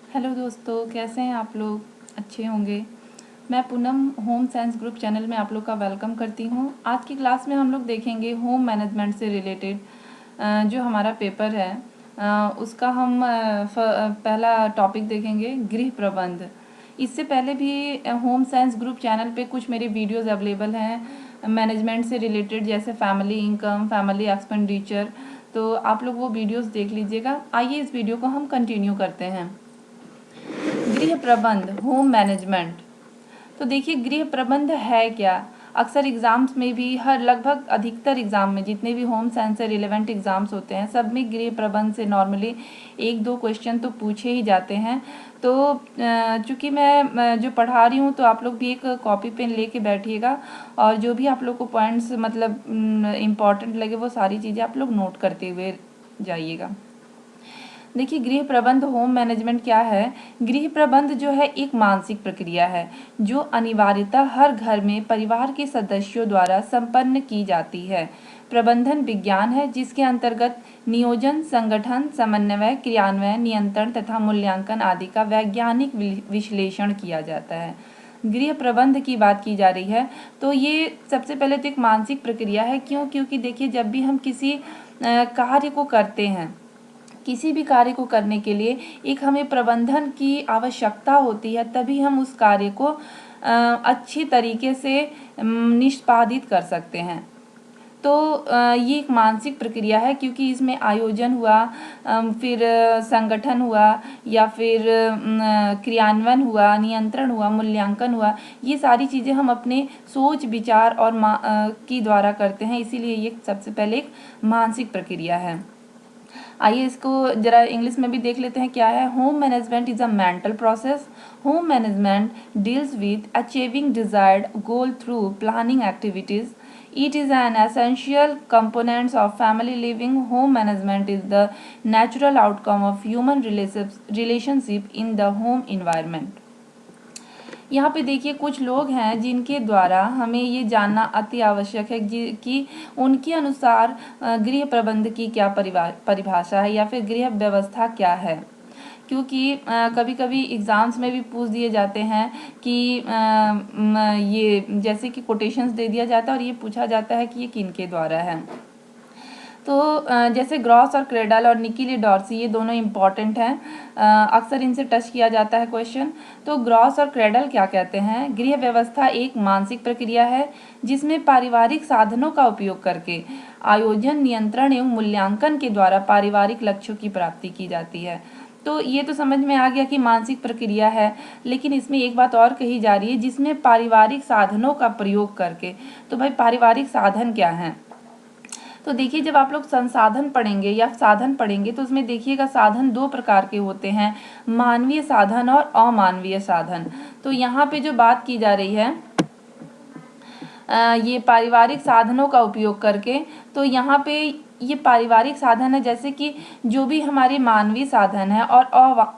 Hello दोस्तों, कैसे हैं आप लोग? अच्छे होंगे। मैं Poonam home science group channel में आप लोग का वेलकम करती हूं। आज की क्लास में हम लोग देखेंगे होम मैनेजमेंट से रिलेटेड जो हमारा पेपर है उसका हम पहला टॉपिक देखेंगे गृह प्रबंध। इससे पहले भी होम साइंस ग्रुप चैनल पे कुछ मेरे वीडियोस अवेलेबल हैं मैनेजमेंट से रिलेटेड, जैसे फैमिली इनकम, फैमिली एक्सपेंडिचर। तो आप लोग वो वीडियोस देख लीजिएगा। आइए इस वीडियो को हम कंटिन्यू करते हैं। गृह प्रबंध, होम मैनेजमेंट। तो देखिए गृह प्रबंध है क्या। अक्सर एग्जाम्स में भी, हर लगभग अधिकतर एग्जाम में, जितने भी होम साइंस से रिलेवेंट एग्जाम्स होते हैं सब में गृह प्रबंध से नॉर्मली एक दो क्वेश्चन तो पूछे ही जाते हैं। तो चूंकि मैं जो पढ़ा रही हूँ तो आप लोग भी एक कॉपी पेन लेके बैठिएगा और जो भी आप लोग को पॉइंट्स मतलब इम्पॉर्टेंट लगे वो सारी चीज़ें आप लोग नोट करते हुए जाइएगा। देखिए गृह प्रबंध, होम मैनेजमेंट क्या है। गृह प्रबंध जो है एक मानसिक प्रक्रिया है जो अनिवार्यतः हर घर में परिवार के सदस्यों द्वारा संपन्न की जाती है। प्रबंधन विज्ञान है जिसके अंतर्गत नियोजन, संगठन, समन्वय, क्रियान्वयन, नियंत्रण तथा मूल्यांकन आदि का वैज्ञानिक विश्लेषण किया जाता है। गृह प्रबंध की बात की जा रही है तो ये सबसे पहले तो एक मानसिक प्रक्रिया है। क्यों? क्योंकि देखिए जब भी हम किसी कार्य को करते हैं, किसी भी कार्य को करने के लिए एक हमें प्रबंधन की आवश्यकता होती है, तभी हम उस कार्य को अच्छी तरीके से निष्पादित कर सकते हैं। तो ये एक मानसिक प्रक्रिया है क्योंकि इसमें आयोजन हुआ, फिर संगठन हुआ, या फिर क्रियान्वयन हुआ, नियंत्रण हुआ, मूल्यांकन हुआ। ये सारी चीज़ें हम अपने सोच, विचार और की द्वारा करते हैं, इसीलिए ये सबसे पहले एक मानसिक प्रक्रिया है। आइए इसको जरा इंग्लिश में भी देख लेते हैं क्या है। Home management is a mental process. Home management deals with achieving desired goal through planning activities. It is an essential component of family living. Home management is the natural outcome of human relationship in the home environment. यहाँ पे देखिए कुछ लोग हैं जिनके द्वारा हमें ये जानना अति आवश्यक है कि उनके अनुसार गृह प्रबंध की क्या परिभाषा है या फिर गृह व्यवस्था क्या है। क्योंकि कभी कभी एग्ज़ाम्स में भी पूछ दिए जाते हैं कि ये जैसे कि कोटेशंस दे दिया जाता है और ये पूछा जाता है कि ये किनके द्वारा है। तो जैसे ग्रॉस और क्रेडल और निकी डॉर्सी, ये दोनों इम्पॉर्टेंट हैं। अक्सर इनसे टच किया जाता है क्वेश्चन। तो ग्रॉस और क्रेडल क्या कहते हैं? गृह व्यवस्था एक मानसिक प्रक्रिया है जिसमें पारिवारिक साधनों का उपयोग करके आयोजन, नियंत्रण एवं मूल्यांकन के द्वारा पारिवारिक लक्ष्यों की प्राप्ति की जाती है। तो ये तो समझ में आ गया कि मानसिक प्रक्रिया है, लेकिन इसमें एक बात और कही जा रही है जिसमें पारिवारिक साधनों का प्रयोग करके। तो भाई पारिवारिक साधन क्या हैं? तो देखिए जब आप लोग संसाधन पढ़ेंगे या साधन पढ़ेंगे तो उसमें देखिएगा साधन दो प्रकार के होते हैं, मानवीय साधन और अमानवीय साधन। तो यहाँ पे जो बात की जा रही है ये पारिवारिक साधनों का उपयोग करके, तो यहाँ पे ये पारिवारिक साधन है जैसे कि जो भी हमारे मानवीय साधन है और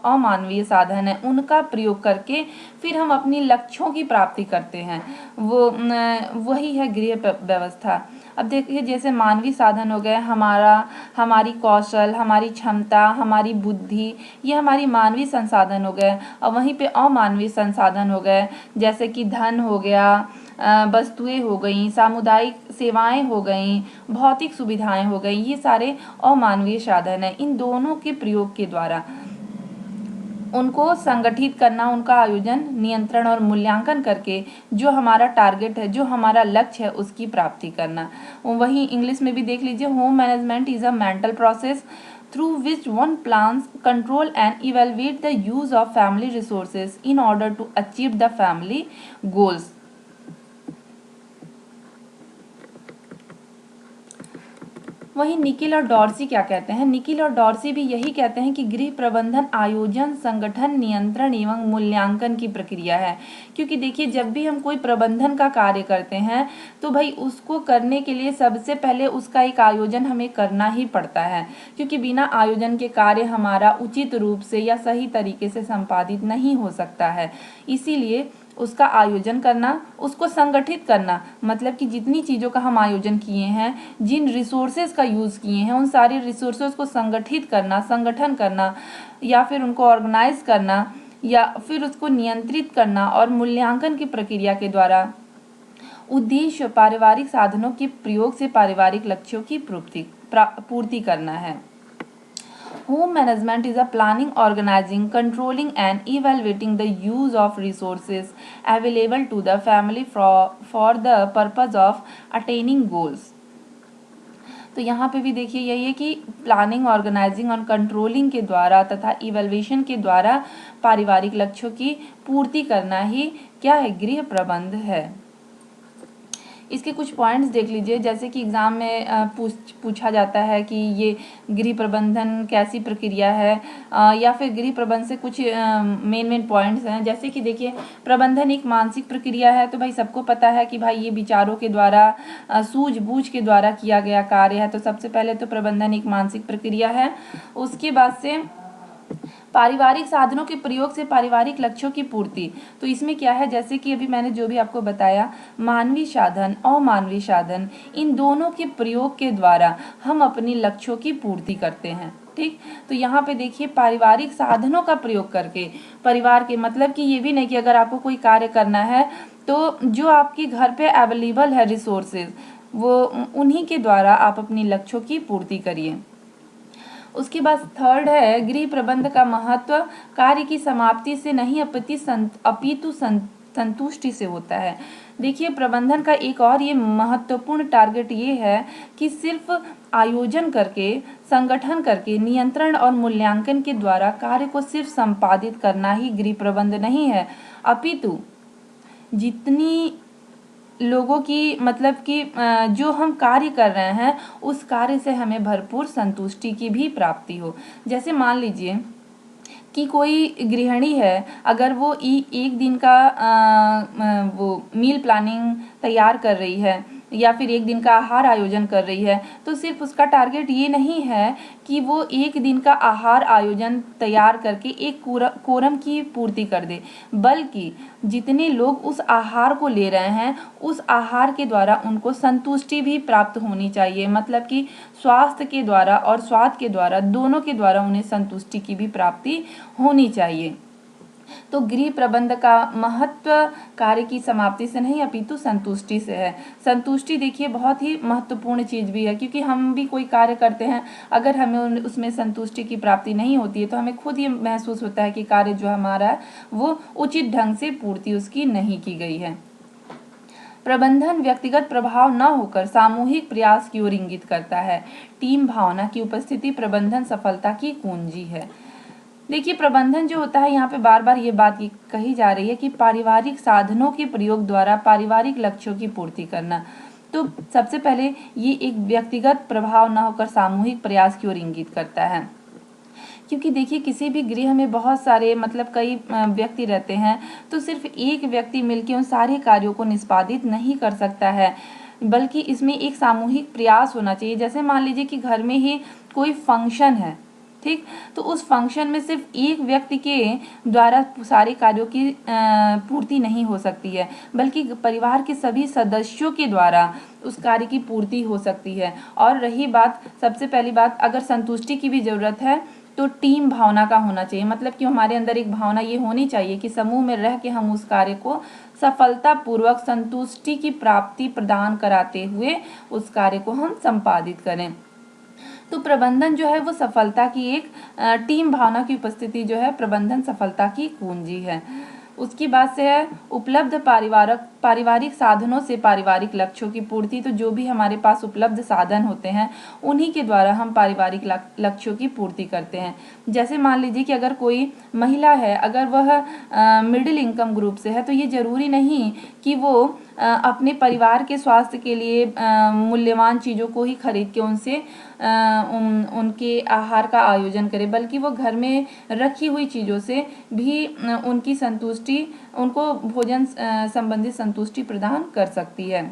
अमानवीय साधन है उनका प्रयोग करके फिर हम अपनी लक्ष्यों की प्राप्ति करते हैं, वो वही है गृह व्यवस्था। अब देखिए जैसे मानवीय साधन हो गए हमारी कौशल, हमारी क्षमता, हमारी बुद्धि, ये हमारी मानवीय संसाधन हो गए। और वहीं पे अमानवीय संसाधन हो गए जैसे कि धन हो गया, वस्तुएं हो गई, सामुदायिक सेवाएं हो गई, भौतिक सुविधाएं हो गई, ये सारे अमानवीय साधन हैं। इन दोनों के प्रयोग के द्वारा उनको संगठित करना, उनका आयोजन, नियंत्रण और मूल्यांकन करके जो हमारा टारगेट है, जो हमारा लक्ष्य है, उसकी प्राप्ति करना। वहीं इंग्लिश में भी देख लीजिए, home management is a mental process through which one plans, control and evaluate the use of family resources in order to achieve the family goals. वहीं निकिल और डॉर्सी क्या कहते हैं? निकिल और डॉर्सी भी यही कहते हैं कि गृह प्रबंधन आयोजन, संगठन, नियंत्रण एवं मूल्यांकन की प्रक्रिया है। क्योंकि देखिए जब भी हम कोई प्रबंधन का कार्य करते हैं तो भाई उसको करने के लिए सबसे पहले उसका एक आयोजन हमें करना ही पड़ता है, क्योंकि बिना आयोजन के कार्य हमारा उचित रूप से या सही तरीके से संपादित नहीं हो सकता है। इसीलिए उसका आयोजन करना, उसको संगठित करना, मतलब कि जितनी चीज़ों का हम आयोजन किए हैं, जिन रिसोर्सेज का यूज़ किए हैं, उन सारे रिसोर्सेज को संगठित करना, संगठन करना, या फिर उनको ऑर्गेनाइज करना, या फिर उसको नियंत्रित करना, और मूल्यांकन की प्रक्रिया के द्वारा उद्देश्य पारिवारिक साधनों के प्रयोग से पारिवारिक लक्ष्यों की पूर्ति करना है। Home management is a planning, organizing, controlling and evaluating the use of resources available to the family for the purpose of attaining goals. तो यहाँ पे भी देखिए यही है कि प्लानिंग, ऑर्गेनाइजिंग और कंट्रोलिंग के द्वारा तथा इवैल्यूएशन के द्वारा पारिवारिक लक्ष्यों की पूर्ति करना ही क्या है, गृह प्रबंध है। इसके कुछ पॉइंट्स देख लीजिए, जैसे कि एग्ज़ाम में पूछा जाता है कि ये गृह प्रबंधन कैसी प्रक्रिया है, या फिर गृह प्रबंधन से कुछ मेन पॉइंट्स हैं। जैसे कि देखिए, प्रबंधन एक मानसिक प्रक्रिया है, तो भाई सबको पता है कि भाई ये विचारों के द्वारा, सूझबूझ के द्वारा किया गया कार्य है। तो सबसे पहले तो प्रबंधन एक मानसिक प्रक्रिया है। उसके बाद से पारिवारिक साधनों के प्रयोग से पारिवारिक लक्ष्यों की पूर्ति, तो इसमें क्या है, जैसे कि अभी मैंने जो भी आपको बताया, मानवीय साधन और अमानवीय साधन, इन दोनों के प्रयोग के द्वारा हम अपनी लक्ष्यों की पूर्ति करते हैं। ठीक, तो यहाँ पे देखिए पारिवारिक साधनों का प्रयोग करके, परिवार के मतलब कि ये भी नहीं कि अगर आपको कोई कार्य करना है तो जो आपके घर पे अवेलेबल है रिसोर्सेज, वो उन्हीं के द्वारा आप अपनी लक्ष्यों की पूर्ति करिए। उसके बाद थर्ड है, गृह प्रबंध का महत्व कार्य की समाप्ति से नहीं अपितु संतुष्टि से होता है। देखिए, प्रबंधन का एक और ये महत्वपूर्ण टारगेट ये है कि सिर्फ आयोजन करके, संगठन करके, नियंत्रण और मूल्यांकन के द्वारा कार्य को सिर्फ संपादित करना ही गृह प्रबंध नहीं है, अपितु जितनी लोगों की मतलब कि जो हम कार्य कर रहे हैं उस कार्य से हमें भरपूर संतुष्टि की भी प्राप्ति हो। जैसे मान लीजिए कि कोई गृहिणी है, अगर वो एक दिन का वो मील प्लानिंग तैयार कर रही है या फिर एक दिन का आहार आयोजन कर रही है, तो सिर्फ उसका टारगेट ये नहीं है कि वो एक दिन का आहार आयोजन तैयार करके एक कोरम की पूर्ति कर दे, बल्कि जितने लोग उस आहार को ले रहे हैं उस आहार के द्वारा उनको संतुष्टि भी प्राप्त होनी चाहिए, मतलब कि स्वास्थ्य के द्वारा और स्वाद के द्वारा, दोनों के द्वारा उन्हें संतुष्टि की भी प्राप्ति होनी चाहिए। तो गृह प्रबंध का महत्व कार्य की समाप्ति से नहीं अपितु संतुष्टि से है। संतुष्टि देखिए बहुत ही महत्वपूर्ण चीज़ भी है, क्योंकि हम भी कोई कार्य करते हैं, अगर हमें उसमें संतुष्टि की प्राप्ति नहीं होती है तो हमें खुद ही महसूस होता है कि कार्य जो हमारा है वो उचित ढंग से पूर्ति उसकी नहीं की गई है। प्रबंधन व्यक्तिगत प्रभाव न होकर सामूहिक प्रयास की ओर इंगित करता है। टीम भावना की उपस्थिति प्रबंधन सफलता की कुंजी है। देखिए, प्रबंधन जो होता है, यहाँ पे बार बार ये बात कही जा रही है कि पारिवारिक साधनों के प्रयोग द्वारा पारिवारिक लक्ष्यों की पूर्ति करना। तो सबसे पहले ये एक व्यक्तिगत प्रभाव न होकर सामूहिक प्रयास की ओर इंगित करता है, क्योंकि देखिए किसी भी गृह में बहुत सारे मतलब कई व्यक्ति रहते हैं, तो सिर्फ एक व्यक्ति मिलकर उन सारे कार्यों को निष्पादित नहीं कर सकता है, बल्कि इसमें एक सामूहिक प्रयास होना चाहिए। जैसे मान लीजिए कि घर में ही कोई फंक्शन है, ठीक, तो उस फंक्शन में सिर्फ एक व्यक्ति के द्वारा सारे कार्यों की पूर्ति नहीं हो सकती है, बल्कि परिवार के सभी सदस्यों के द्वारा उस कार्य की पूर्ति हो सकती है। और रही बात, सबसे पहली बात, अगर संतुष्टि की भी ज़रूरत है तो टीम भावना का होना चाहिए, मतलब कि हमारे अंदर एक भावना ये होनी चाहिए कि समूह में रह के हम उस कार्य को सफलतापूर्वक संतुष्टि की प्राप्ति प्रदान कराते हुए उस कार्य को हम संपादित करें। तो प्रबंधन जो है वो सफलता की एक टीम भावना की उपस्थिति जो है प्रबंधन सफलता की कुंजी है। उसकी बात से है उपलब्ध पारिवारिक साधनों से पारिवारिक लक्ष्यों की पूर्ति। तो जो भी हमारे पास उपलब्ध साधन होते हैं उन्हीं के द्वारा हम पारिवारिक लक्ष्यों की पूर्ति करते हैं। जैसे मान लीजिए कि अगर कोई महिला है, अगर वह मिडिल इनकम ग्रुप से है, तो ये ज़रूरी नहीं कि वो अपने परिवार के स्वास्थ्य के लिए मूल्यवान चीज़ों को ही खरीद के उनसे उनके आहार का आयोजन करे, बल्कि वो घर में रखी हुई चीज़ों से भी उनकी संतुष्टि, उनको भोजन संबंधित संतुष्टि प्रदान कर सकती है।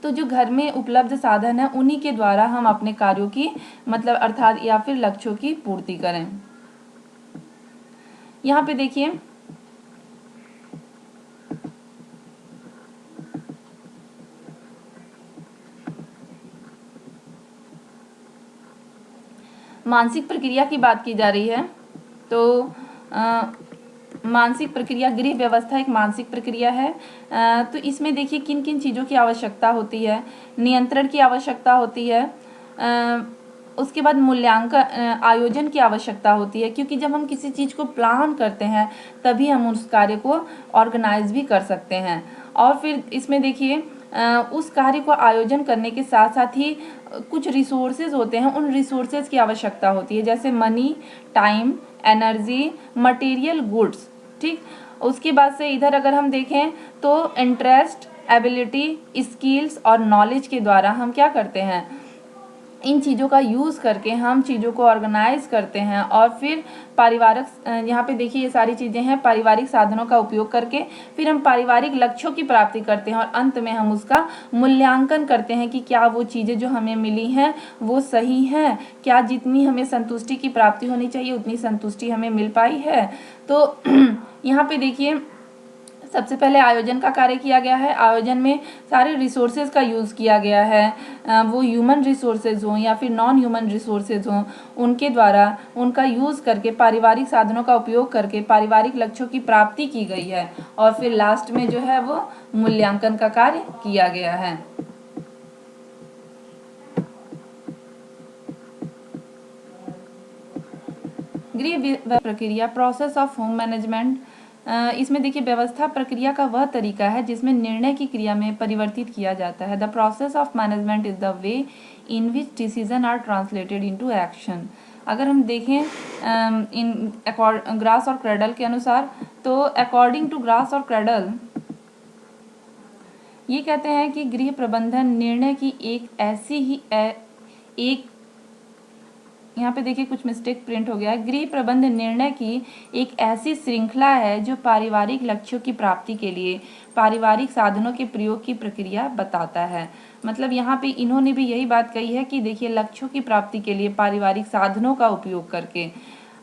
तो जो घर में उपलब्ध साधन है उन्हीं के द्वारा हम अपने कार्यों की मतलब अर्थात या फिर लक्ष्यों की पूर्ति करें। यहाँ पे देखिए मानसिक प्रक्रिया की बात की जा रही है तो मानसिक प्रक्रिया, गृह व्यवस्था एक मानसिक प्रक्रिया है। तो इसमें देखिए किन किन चीज़ों की आवश्यकता होती है। नियंत्रण की आवश्यकता होती है, उसके बाद मूल्यांकन आयोजन की आवश्यकता होती है, क्योंकि जब हम किसी चीज़ को प्लान करते हैं तभी हम उस कार्य को ऑर्गेनाइज भी कर सकते हैं। और फिर इसमें देखिए उस कार्य को आयोजन करने के साथ साथ ही कुछ रिसोर्सेज होते हैं, उन रिसोर्सेज की आवश्यकता होती है, जैसे money, time, energy, material goods. ठीक, उसके बाद से इधर अगर हम देखें तो इंटरेस्ट, एबिलिटी, स्किल्स और नॉलेज के द्वारा हम क्या करते हैं, इन चीज़ों का यूज़ करके हम चीज़ों को ऑर्गेनाइज करते हैं। और फिर पारिवारिक, यहाँ पे देखिए ये सारी चीज़ें हैं, पारिवारिक साधनों का उपयोग करके फिर हम पारिवारिक लक्ष्यों की प्राप्ति करते हैं और अंत में हम उसका मूल्यांकन करते हैं कि क्या वो चीज़ें जो हमें मिली हैं वो सही हैं, क्या जितनी हमें संतुष्टि की प्राप्ति होनी चाहिए उतनी संतुष्टि हमें मिल पाई है। तो यहाँ पे देखिए सबसे पहले आयोजन का कार्य किया गया है। आयोजन में सारे रिसोर्सेज का यूज़ किया गया है, वो ह्यूमन रिसोर्सेज हों या फिर नॉन ह्यूमन रिसोर्सेज हों, उनके द्वारा उनका यूज़ करके पारिवारिक साधनों का उपयोग करके पारिवारिक लक्ष्यों की प्राप्ति की गई है। और फिर लास्ट में जो है वो मूल्यांकन का कार्य किया गया है। गृह प्रक्रिया, प्रोसेस ऑफ होम मैनेजमेंट। इसमें देखिए व्यवस्था प्रक्रिया का वह तरीका है जिसमें निर्णय की क्रिया में परिवर्तित किया जाता है। The process of management is the way in which decision are translated into action. अगर हम देखें इन ग्रास और क्रेडल के अनुसार, तो अकॉर्डिंग टू ग्रास और क्रेडल ये कहते हैं कि गृह प्रबंधन निर्णय की एक ऐसी ही एक यहाँ पे देखिए कुछ मिस्टेक प्रिंट हो गया है। गृह प्रबंध निर्णय की एक ऐसी श्रृंखला है जो पारिवारिक लक्ष्यों की प्राप्ति के लिए पारिवारिक साधनों के प्रयोग की प्रक्रिया बताता है। मतलब यहाँ पे इन्होंने भी यही बात कही है कि देखिए लक्ष्यों की प्राप्ति के लिए पारिवारिक साधनों का उपयोग करके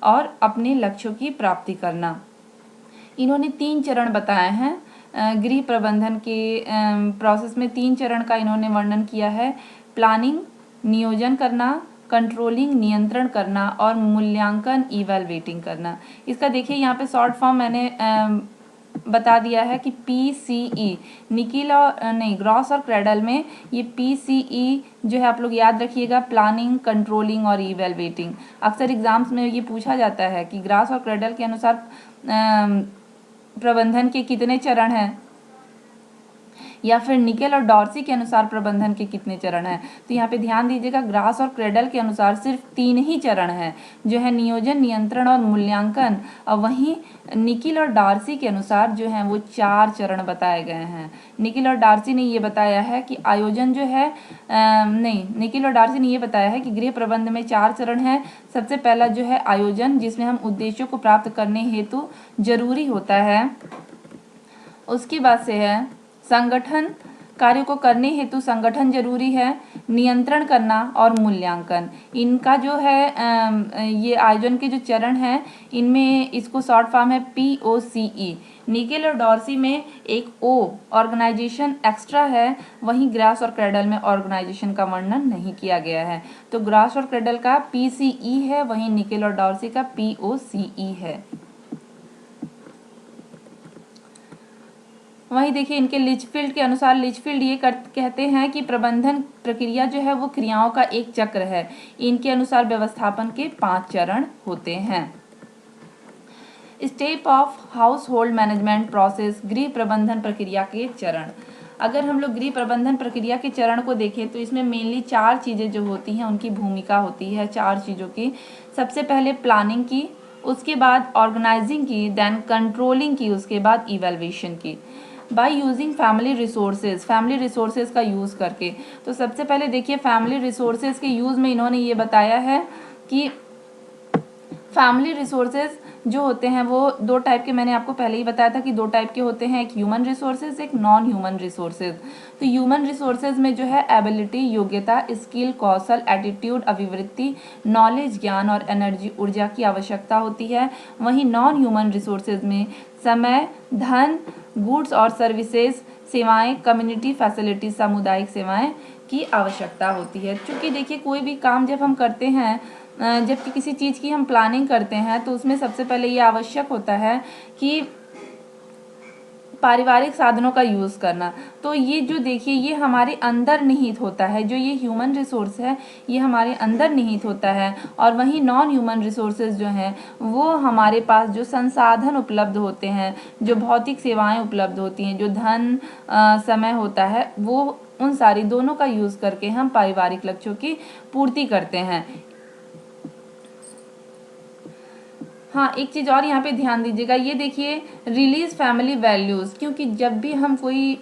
और अपने लक्ष्यों की प्राप्ति करना। इन्होंने 3 चरण बताए हैं। गृह प्रबंधन के प्रोसेस में 3 चरण का इन्होंने वर्णन किया है। प्लानिंग, नियोजन करना, कंट्रोलिंग नियंत्रण करना और मूल्यांकन इवैल्यूएटिंग करना। इसका देखिए यहाँ पे शॉर्ट फॉर्म मैंने बता दिया है कि PCE, निकिल और नहीं ग्रॉस और क्रेडल में ये PCE जो है आप लोग याद रखिएगा, प्लानिंग, कंट्रोलिंग और इवैल्यूएटिंग। अक्सर एग्जाम्स में ये पूछा जाता है कि ग्रास और क्रेडल के अनुसार प्रबंधन के कितने चरण हैं, या फिर निकेल और डॉर्सी के अनुसार प्रबंधन के कितने चरण हैं। तो यहाँ पे ध्यान दीजिएगा, ग्रास और क्रेडल के अनुसार सिर्फ 3 ही चरण हैं, जो है नियोजन, नियंत्रण और मूल्यांकन। और वहीं निकिल और डार्सी के अनुसार जो है वो 4 चरण बताए गए हैं। निकिल और डार्सी ने ये बताया है कि आयोजन जो है निकिल और डार्सी ने ये बताया है कि गृह प्रबंध में 4 चरण हैं। सबसे पहला जो है आयोजन, जिसमें हम उद्देश्यों को प्राप्त करने हेतु जरूरी होता है। उसके बाद से है संगठन, कार्य को करने हेतु संगठन जरूरी है। नियंत्रण करना और मूल्यांकन, इनका जो है ये आयोजन के जो चरण हैं इनमें इसको शॉर्ट फॉर्म है POCE। निकेल और डॉर्सी में एक O ऑर्गेनाइजेशन एक्स्ट्रा है, वहीं ग्रास और क्रेडल में ऑर्गेनाइजेशन का वर्णन नहीं किया गया है। तो ग्रास और क्रेडल का PCE है, वहीं निकेल और डॉर्सी का POCE है। वहीं देखिए इनके लिचफील्ड के अनुसार, लिचफील्ड ये कहते हैं कि प्रबंधन प्रक्रिया जो है वो क्रियाओं का एक चक्र है। इनके अनुसार व्यवस्थापन के 5 चरण होते हैं। Step of house hold management process, गृह प्रबंधन प्रक्रिया के चरण। अगर हम लोग गृह प्रबंधन प्रक्रिया के चरण को देखें तो इसमें मेनली 4 चीज़ें जो होती हैं उनकी भूमिका होती है, 4 चीज़ों की। सबसे पहले प्लानिंग की, उसके बाद ऑर्गेनाइजिंग की, देन कंट्रोलिंग की, उसके बाद इवैल्यूएशन की। बाय यूजिंग फैमिली रिसोर्सेज का यूज़ करके। तो सबसे पहले देखिए फैमिली रिसोर्सेज के यूज़ में इन्होंने ये बताया है कि फैमिली रिसोर्सेज जो होते हैं वो 2 टाइप के, मैंने आपको पहले ही बताया था कि 2 टाइप के होते हैं, एक ह्यूमन रिसोर्सेज, एक नॉन ह्यूमन रिसोर्सेज। तो ह्यूमन रिसोर्सेज में जो है एबिलिटी, योग्यता, स्किल, कौशल, एटीट्यूड, अभिवृत्ति, नॉलेज, ज्ञान और एनर्जी, ऊर्जा की आवश्यकता होती है। वहीं नॉन ह्यूमन रिसोर्सेज में समय, धन, गुड्स और सर्विसेज, सेवाएं, कम्युनिटी फैसिलिटी, सामुदायिक सेवाएं की आवश्यकता होती है। क्योंकि देखिए कोई भी काम जब हम करते हैं जबकि किसी चीज़ की हम प्लानिंग करते हैं तो उसमें सबसे पहले ये आवश्यक होता है कि पारिवारिक साधनों का यूज़ करना। तो ये जो देखिए ये हमारे अंदर निहित होता है, जो ये ह्यूमन रिसोर्स है ये हमारे अंदर निहित होता है। और वहीं नॉन ह्यूमन रिसोर्सेज जो हैं वो हमारे पास जो संसाधन उपलब्ध होते हैं, जो भौतिक सेवाएं उपलब्ध होती हैं, जो धन समय होता है, वो उन सारी दोनों का यूज़ करके हम पारिवारिक लक्ष्यों की पूर्ति करते हैं। हाँ, एक चीज़ और यहाँ पे ध्यान दीजिएगा, ये देखिए रिलीज फैमिली वैल्यूज़, क्योंकि जब भी हम कोई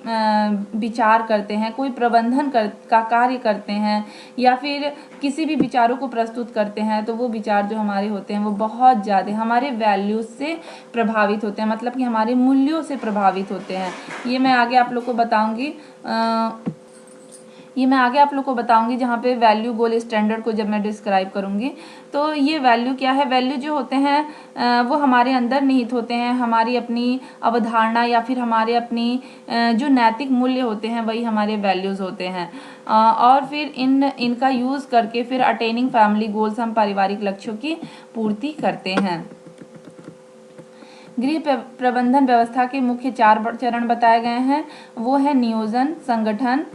विचार करते हैं, कोई प्रबंधन का कार्य करते हैं या फिर किसी भी विचारों को प्रस्तुत करते हैं, तो वो विचार जो हमारे होते हैं वो बहुत ज़्यादा हमारे वैल्यूज़ से प्रभावित होते हैं, मतलब कि हमारे मूल्यों से प्रभावित होते हैं। ये मैं आगे आप लोग को बताऊँगी जहाँ पे वैल्यू गोल स्टैंडर्ड को जब मैं डिस्क्राइब करूँगी। तो ये वैल्यू क्या है, वैल्यू जो होते हैं वो हमारे अंदर निहित होते हैं, हमारी अपनी अवधारणा या फिर हमारे अपनी जो नैतिक मूल्य होते हैं वही हमारे वैल्यूज़ होते हैं। और फिर इनका यूज़ करके फिर अटेनिंग फैमिली गोल्स, हम पारिवारिक लक्ष्यों की पूर्ति करते हैं। गृह प्रबंधन व्यवस्था के मुख्य 4 चरण बताए गए हैं, वो है नियोजन, संगठन।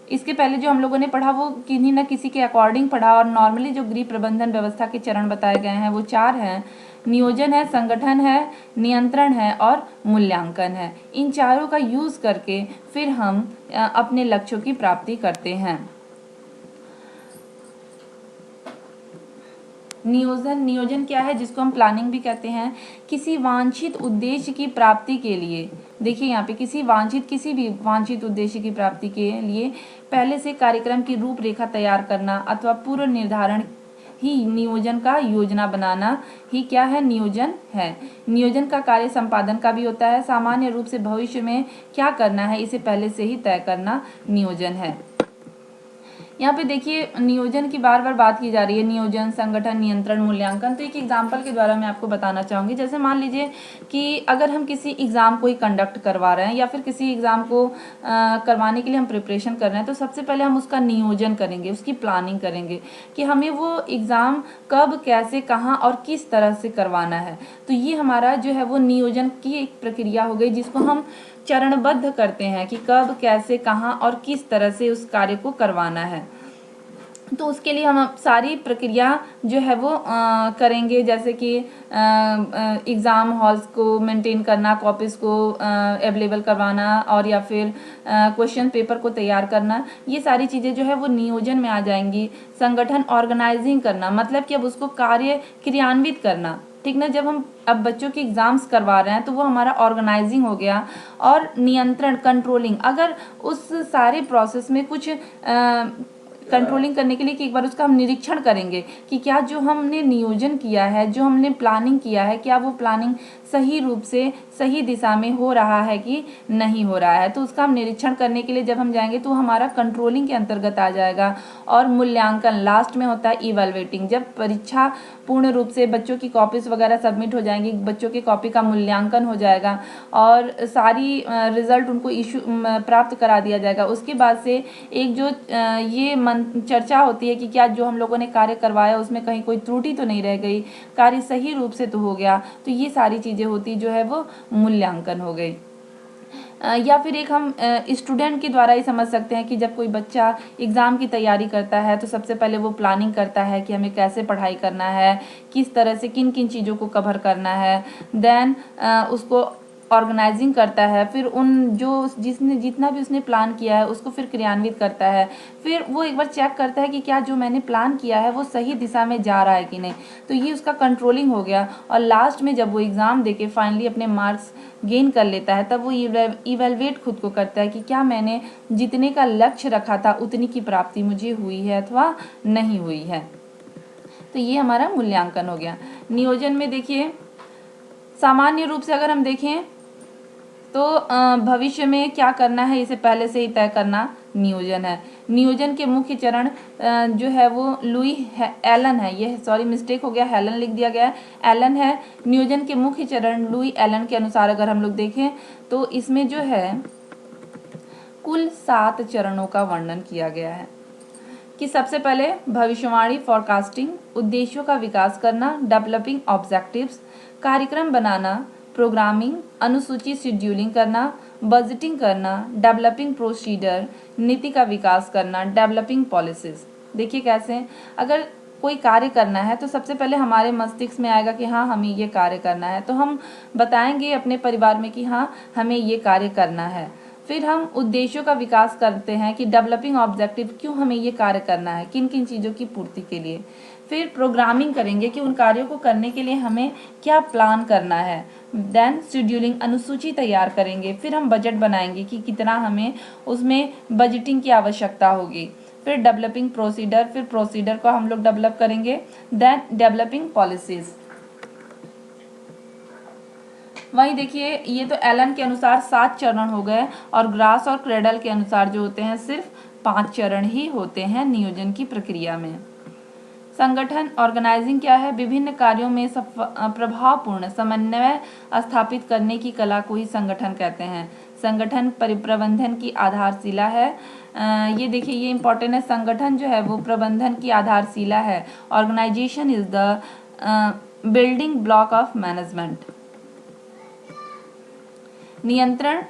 इसके पहले जो हम लोगों ने पढ़ा वो किन्हीं न किसी के अकॉर्डिंग पढ़ा, और नॉर्मली जो गृह प्रबंधन व्यवस्था के चरण बताए गए हैं वो 4 हैं। नियोजन है, संगठन है, नियंत्रण है और मूल्यांकन है। इन चारों का यूज़ करके फिर हम अपने लक्ष्यों की प्राप्ति करते हैं। नियोजन क्या है, जिसको हम प्लानिंग भी कहते हैं। किसी वांछित उद्देश्य की प्राप्ति के लिए, देखिए यहाँ पे किसी भी वांछित उद्देश्य की प्राप्ति के लिए पहले से कार्यक्रम की रूपरेखा तैयार करना अथवा पूर्व निर्धारण ही नियोजन का योजना बनाना ही क्या है, नियोजन है। नियोजन का कार्य संपादन का भी होता है। सामान्य रूप से भविष्य में क्या करना है इसे पहले से ही तय करना नियोजन है। यहाँ पे देखिए नियोजन की बार बार बात की जा रही है, नियोजन, संगठन, नियंत्रण, मूल्यांकन। तो एक एग्जाम्पल के द्वारा मैं आपको बताना चाहूँगी। जैसे मान लीजिए कि अगर हम किसी एग्ज़ाम को ही कंडक्ट करवा रहे हैं या फिर किसी एग्ज़ाम को करवाने के लिए हम प्रिपरेशन कर रहे हैं, तो सबसे पहले हम उसका नियोजन करेंगे, उसकी प्लानिंग करेंगे कि हमें वो एग्ज़ाम कब, कैसे, कहाँ और किस तरह से करवाना है। तो ये हमारा जो है वो नियोजन की एक प्रक्रिया हो गई, जिसको हम चरणबद्ध करते हैं कि कब, कैसे, कहाँ और किस तरह से उस कार्य को करवाना है। तो उसके लिए हम सारी प्रक्रिया जो है वो करेंगे, जैसे कि एग्ज़ाम हॉल्स को मेंटेन करना, कॉपीज़ को अवेलेबल करवाना और या फिर क्वेश्चन पेपर को तैयार करना, ये सारी चीज़ें जो है वो नियोजन में आ जाएंगी। संगठन, ऑर्गेनाइजिंग करना, मतलब कि अब उसको कार्य क्रियान्वित करना, ठीक ना। जब हम अब बच्चों के एग्ज़ाम्स करवा रहे हैं तो वो हमारा ऑर्गेनाइजिंग हो गया। और नियंत्रण, कंट्रोलिंग, अगर उस सारे प्रोसेस में कुछ कंट्रोलिंग करने के लिए कि एक बार उसका हम निरीक्षण करेंगे कि क्या जो हमने नियोजन किया है, जो हमने प्लानिंग किया है, क्या वो प्लानिंग सही रूप से सही दिशा में हो रहा है कि नहीं हो रहा है। तो उसका हम निरीक्षण करने के लिए जब हम जाएंगे तो हमारा कंट्रोलिंग के अंतर्गत आ जाएगा। और मूल्यांकन लास्ट में होता है इवैल्यूएटिंग, जब परीक्षा पूर्ण रूप से बच्चों की कॉपीज वगैरह सबमिट हो जाएंगी, बच्चों की कॉपी का मूल्यांकन हो जाएगा और सारी रिजल्ट उनको इशू प्राप्त करा दिया जाएगा। उसके बाद से एक जो ये चर्चा होती है कि क्या जो हम लोगों ने कार्य करवाया उसमें कहीं कोई त्रुटि तो नहीं रह गई, कार्य सही रूप से तो हो गया। तो ये सारी चीज़ें होती जो है वो मूल्यांकन हो गई। या फिर एक हम स्टूडेंट के द्वारा ही समझ सकते हैं कि जब कोई बच्चा एग्ज़ाम की तैयारी करता है तो सबसे पहले वो प्लानिंग करता है कि हमें कैसे पढ़ाई करना है, किस तरह से किन किन चीज़ों को कवर करना है। देन उसको ऑर्गेनाइजिंग करता है, फिर उन जो जिसने जितना भी उसने प्लान किया है उसको फिर क्रियान्वित करता है। फिर वो एक बार चेक करता है कि क्या जो मैंने प्लान किया है वो सही दिशा में जा रहा है कि नहीं। तो ये उसका कंट्रोलिंग हो गया। और लास्ट में जब वो एग्ज़ाम देके फाइनली अपने मार्क्स गेन कर लेता है तब वो इवेलुएट खुद को करता है कि क्या मैंने जितने का लक्ष्य रखा था उतनी की प्राप्ति मुझे हुई है अथवा नहीं हुई है। तो ये हमारा मूल्यांकन हो गया। नियोजन में देखिए सामान्य रूप से अगर हम देखें तो भविष्य में क्या करना है इसे पहले से ही तय करना नियोजन है। नियोजन के मुख्य चरण जो है वो लुई एलन है, ये सॉरी मिस्टेक हो गया, हेलन लिख दिया गया है, एलन है। नियोजन के मुख्य चरण लुई एलन के अनुसार अगर हम लोग देखें तो इसमें जो है कुल 7 चरणों का वर्णन किया गया है। कि सबसे पहले भविष्यवाणी फॉरकास्टिंग, उद्देश्यों का विकास करना, डेवलपिंग ऑब्जेक्टिव्स, कार्यक्रम बनाना, प्रोग्रामिंग, अनुसूची शेड्यूलिंग करना, बजटिंग करना, डेवलपिंग प्रोसीजर, नीति का विकास करना, डेवलपिंग पॉलिसीज। देखिए कैसे, अगर कोई कार्य करना है तो सबसे पहले हमारे मस्तिष्क में आएगा कि हाँ हमें ये कार्य करना है, तो हम बताएंगे अपने परिवार में कि हाँ हमें ये कार्य करना है। फिर हम उद्देश्यों का विकास करते हैं कि डेवलपिंग ऑब्जेक्टिव, क्यों हमें ये कार्य करना है, किन किन चीज़ों की पूर्ति के लिए। फिर प्रोग्रामिंग करेंगे कि उन कार्यों को करने के लिए हमें क्या प्लान करना है। देन शेड्यूलिंग, अनुसूची तैयार करेंगे। फिर हम बजट बनाएंगे कि कितना हमें उसमें बजटिंग की आवश्यकता होगी। फिर डेवलपिंग प्रोसीडर, फिर प्रोसीडर को हम लोग डेवलप करेंगे। Then developing policies. वहीं देखिए, ये तो एलन के अनुसार 7 चरण हो गए और ग्रास और क्रेडल के अनुसार जो होते हैं सिर्फ 5 चरण ही होते हैं नियोजन की प्रक्रिया में। संगठन ऑर्गेनाइजिंग क्या है? विभिन्न कार्यों में प्रभावपूर्ण समन्वय स्थापित करने की कला को ही संगठन कहते हैं। संगठन प्रबंधन की आधारशिला है। ये देखिए, ये इंपॉर्टेंट है। संगठन जो है वो प्रबंधन की आधारशिला है। Organization is the building block of management. नियंत्रण,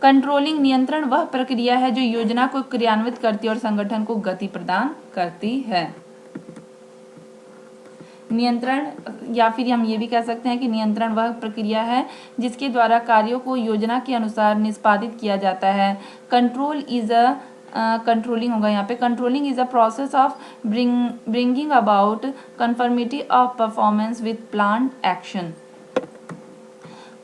कंट्रोलिंग, नियंत्रण वह प्रक्रिया है जो योजना को क्रियान्वित करती है और संगठन को गति प्रदान करती है। नियंत्रण, या फिर हम ये भी कह सकते हैं कि नियंत्रण वह प्रक्रिया है जिसके द्वारा कार्यों को योजना के अनुसार निष्पादित किया जाता है। कंट्रोल इज अ कंट्रोलिंग होगा यहाँ पे। Controlling is a process of bringing about conformity of performance with planned action.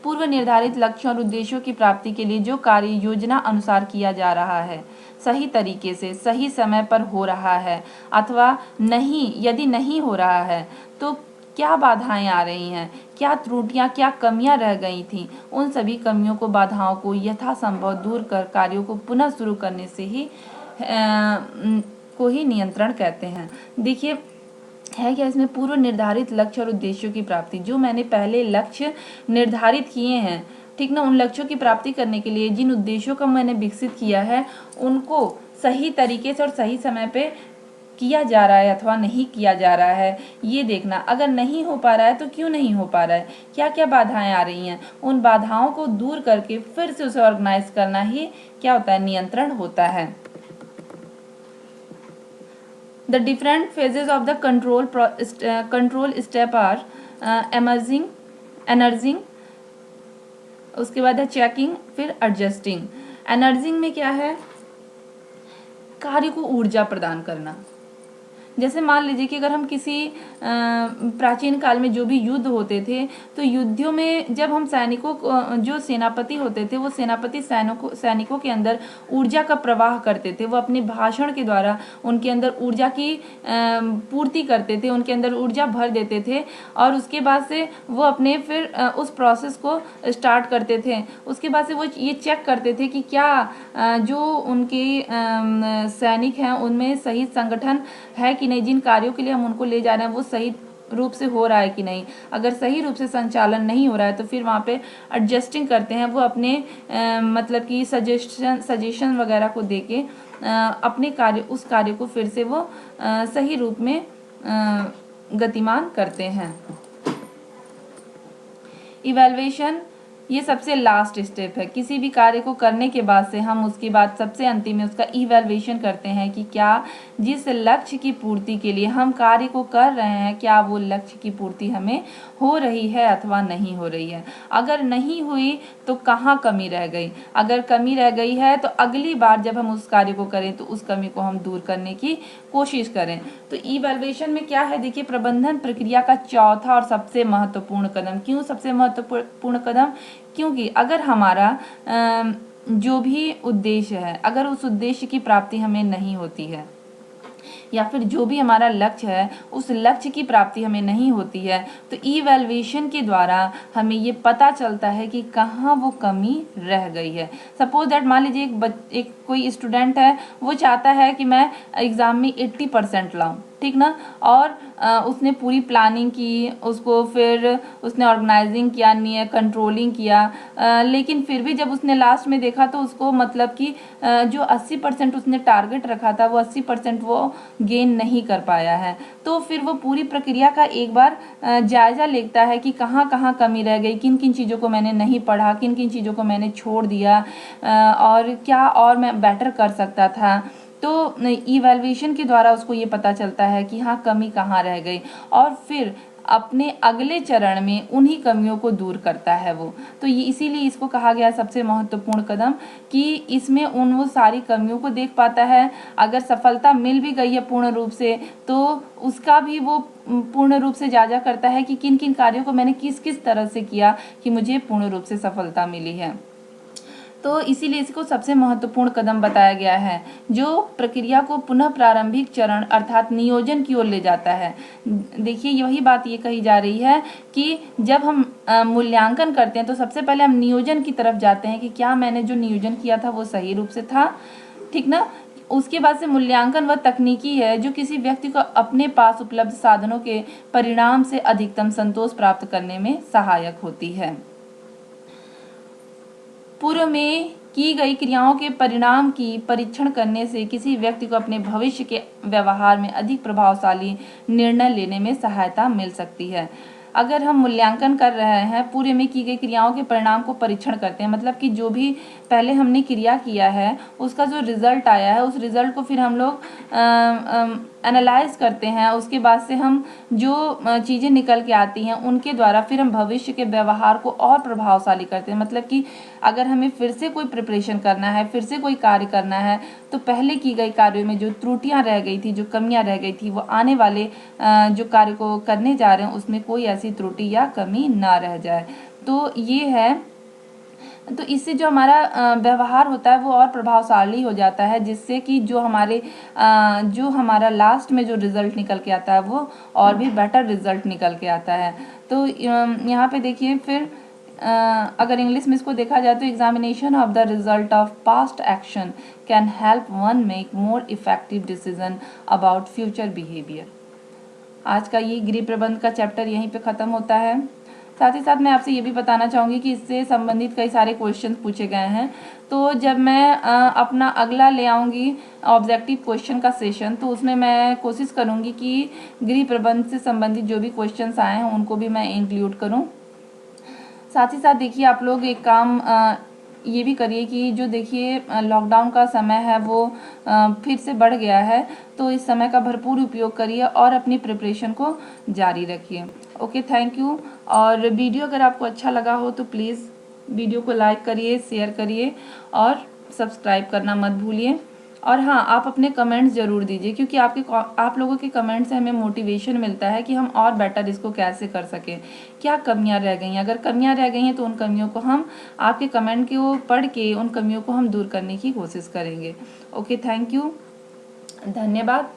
पूर्व निर्धारित लक्ष्यों और उद्देश्यों की प्राप्ति के लिए जो कार्य योजना अनुसार किया जा रहा है, सही तरीके से सही समय पर हो रहा है अथवा नहीं, यदि नहीं हो रहा है तो क्या बाधाएं आ रही हैं, क्या त्रुटियां, क्या कमियां रह गई थीं, उन सभी कमियों को, बाधाओं को यथासंभव दूर कर कार्यों को पुनः शुरू करने से ही को ही नियंत्रण कहते हैं। देखिए है क्या इसमें, पूर्व निर्धारित लक्ष्य और उद्देश्यों की प्राप्ति। जो मैंने पहले लक्ष्य निर्धारित किए हैं, ठीक ना, उन लक्ष्यों की प्राप्ति करने के लिए जिन उद्देश्यों का मैंने विकसित किया है उनको सही तरीके से और सही समय पे किया जा रहा है अथवा नहीं किया जा रहा है, ये देखना। अगर नहीं हो पा रहा है तो क्यों नहीं हो पा रहा है, क्या क्या बाधाएं आ रही हैं, उन बाधाओं को दूर करके फिर से उसे ऑर्गेनाइज करना ही क्या होता है, नियंत्रण होता है। The different phases of the control step are energizing, उसके बाद है चेकिंग, फिर एडजस्टिंग। एनर्जिंग में क्या है, कार्य को ऊर्जा प्रदान करना। जैसे मान लीजिए कि अगर हम किसी प्राचीन काल में जो भी युद्ध होते थे, तो युद्धों में जब हम सैनिकों को, जो सेनापति होते थे, वो सेनापति सैनिकों के अंदर ऊर्जा का प्रवाह करते थे। वो अपने भाषण के द्वारा उनके अंदर ऊर्जा की पूर्ति करते थे, उनके अंदर ऊर्जा भर देते थे और उसके बाद से वो अपने फिर उस प्रोसेस को स्टार्ट करते थे। उसके बाद से वो ये चेक करते थे कि क्या जो उनके सैनिक हैं उनमें सही संगठन है कि नहीं, जिन कार्यों के लिए हम उनको ले जा रहे हैं वो सही रूप से हो रहा है कि नहीं। अगर सही रूप से संचालन नहीं हो रहा है तो फिर वहाँ पे एडजस्टिंग करते हैं। वो अपने मतलब कि सजेशन वगैरह को देके अपने उस कार्य को फिर से वो सही रूप में गतिमान करते हैं। इवैल्यूएशन, ये सबसे लास्ट स्टेप है। किसी भी कार्य को करने के बाद से हम उसके बाद सबसे अंतिम में उसका इवैल्यूएशन करते हैं कि क्या जिस लक्ष्य की पूर्ति के लिए हम कार्य को कर रहे हैं, क्या वो लक्ष्य की पूर्ति हमें हो रही है अथवा नहीं हो रही है। अगर नहीं हुई तो कहाँ कमी रह गई, अगर कमी रह गई है तो अगली बार जब हम उस कार्य को करें तो उस कमी को हम दूर करने की कोशिश करें। तो इवैल्यूएशन में क्या है, देखिए, प्रबंधन प्रक्रिया का चौथा और सबसे महत्वपूर्ण कदम। क्यों सबसे महत्वपूर्ण कदम? क्योंकि अगर हमारा जो भी उद्देश्य है, अगर उस उद्देश्य की प्राप्ति हमें नहीं होती है या फिर जो भी हमारा लक्ष्य है उस लक्ष्य की प्राप्ति हमें नहीं होती है, तो इवैल्यूएशन के द्वारा हमें ये पता चलता है कि कहाँ वो कमी रह गई है। सपोज दैट, मान लीजिए एक कोई स्टूडेंट है, वो चाहता है कि मैं एग्ज़ाम में 80% लाऊं, ठीक ना। और उसने पूरी प्लानिंग की, उसको फिर उसने ऑर्गेनाइजिंग किया, कंट्रोलिंग किया, लेकिन फिर भी जब उसने लास्ट में देखा तो उसको मतलब कि जो 80% उसने टारगेट रखा था वो 80% वो गेन नहीं कर पाया है। तो फिर वो पूरी प्रक्रिया का एक बार जायजा लेता है कि कहाँ कहाँ कमी रह गई, किन किन चीज़ों को मैंने नहीं पढ़ा, किन किन चीज़ों को मैंने छोड़ दिया, और क्या और मैं बेटर कर सकता था। तो इवैल्यूएशन के द्वारा उसको ये पता चलता है कि हाँ कमी कहाँ रह गई, और फिर अपने अगले चरण में उन्हीं कमियों को दूर करता है वो। तो ये इसीलिए इसको कहा गया सबसे महत्वपूर्ण कदम, कि इसमें उन वो सारी कमियों को देख पाता है। अगर सफलता मिल भी गई है पूर्ण रूप से, तो उसका भी वो पूर्ण रूप से जांचा करता है कि किन किन कार्यों को मैंने किस किस तरह से किया कि मुझे पूर्ण रूप से सफलता मिली है। तो इसीलिए इसको सबसे महत्वपूर्ण कदम बताया गया है, जो प्रक्रिया को पुनः प्रारंभिक चरण अर्थात नियोजन की ओर ले जाता है। देखिए यही बात ये कही जा रही है कि जब हम मूल्यांकन करते हैं तो सबसे पहले हम नियोजन की तरफ जाते हैं कि क्या मैंने जो नियोजन किया था वो सही रूप से था, ठीक ना। उसके बाद से मूल्यांकन वह तकनीकी है जो किसी व्यक्ति को अपने पास उपलब्ध साधनों के परिणाम से अधिकतम संतोष प्राप्त करने में सहायक होती है। पूर्व में की गई क्रियाओं के परिणाम की परीक्षण करने से किसी व्यक्ति को अपने भविष्य के व्यवहार में अधिक प्रभावशाली निर्णय लेने में सहायता मिल सकती है। अगर हम मूल्यांकन कर रहे हैं, पूर्व में की गई क्रियाओं के परिणाम को परीक्षण करते हैं, मतलब कि जो भी पहले हमने क्रिया किया है उसका जो रिजल्ट आया है उस रिजल्ट को फिर हम लोग एनालाइज करते हैं। उसके बाद से हम जो चीज़ें निकल के आती हैं उनके द्वारा फिर हम भविष्य के व्यवहार को और प्रभावशाली करते हैं। मतलब कि अगर हमें फिर से कोई प्रिपरेशन करना है, फिर से कोई कार्य करना है, तो पहले की गई कार्यों में जो त्रुटियां रह गई थी, जो कमियां रह गई थी, वो आने वाले जो कार्य को करने जा रहे हैं उसमें कोई ऐसी त्रुटि या कमी ना रह जाए। तो ये है, तो इससे जो हमारा व्यवहार होता है वो और प्रभावशाली हो जाता है, जिससे कि जो हमारा लास्ट में जो रिजल्ट निकल के आता है वो और भी बेटर रिजल्ट निकल के आता है। तो यहाँ पे देखिए फिर अगर इंग्लिश में इसको देखा जाए तो examination of the result of past action can help one make more effective decision about future behaviour. आज का ये गृह प्रबंध का चैप्टर यहीं पे ख़त्म होता है। साथ ही साथ मैं आपसे ये भी बताना चाहूँगी कि इससे संबंधित कई सारे क्वेश्चन पूछे गए हैं। तो जब मैं अपना अगला ले आऊँगी ऑब्जेक्टिव क्वेश्चन का सेशन, तो उसमें मैं कोशिश करूँगी कि गृह प्रबंध से संबंधित जो भी क्वेश्चंस आए हैं उनको भी मैं इंक्लूड करूँ। साथ ही साथ देखिए आप लोग एक काम ये भी करिए कि जो देखिए लॉकडाउन का समय है वो फिर से बढ़ गया है, तो इस समय का भरपूर उपयोग करिए और अपनी प्रिपरेशन को जारी रखिए। Okay, thank you. और वीडियो अगर आपको अच्छा लगा हो तो प्लीज़ वीडियो को लाइक करिए, शेयर करिए और सब्सक्राइब करना मत भूलिए। और हाँ, आप अपने कमेंट्स ज़रूर दीजिए, क्योंकि आप लोगों के कमेंट से हमें मोटिवेशन मिलता है कि हम और बेटर इसको कैसे कर सकें, क्या कमियां रह गई हैं। अगर कमियां रह गई हैं तो उन कमियों को हम आपके कमेंट को पढ़ के उन कमियों को हम दूर करने की कोशिश करेंगे। ओके, थैंक यू, धन्यवाद।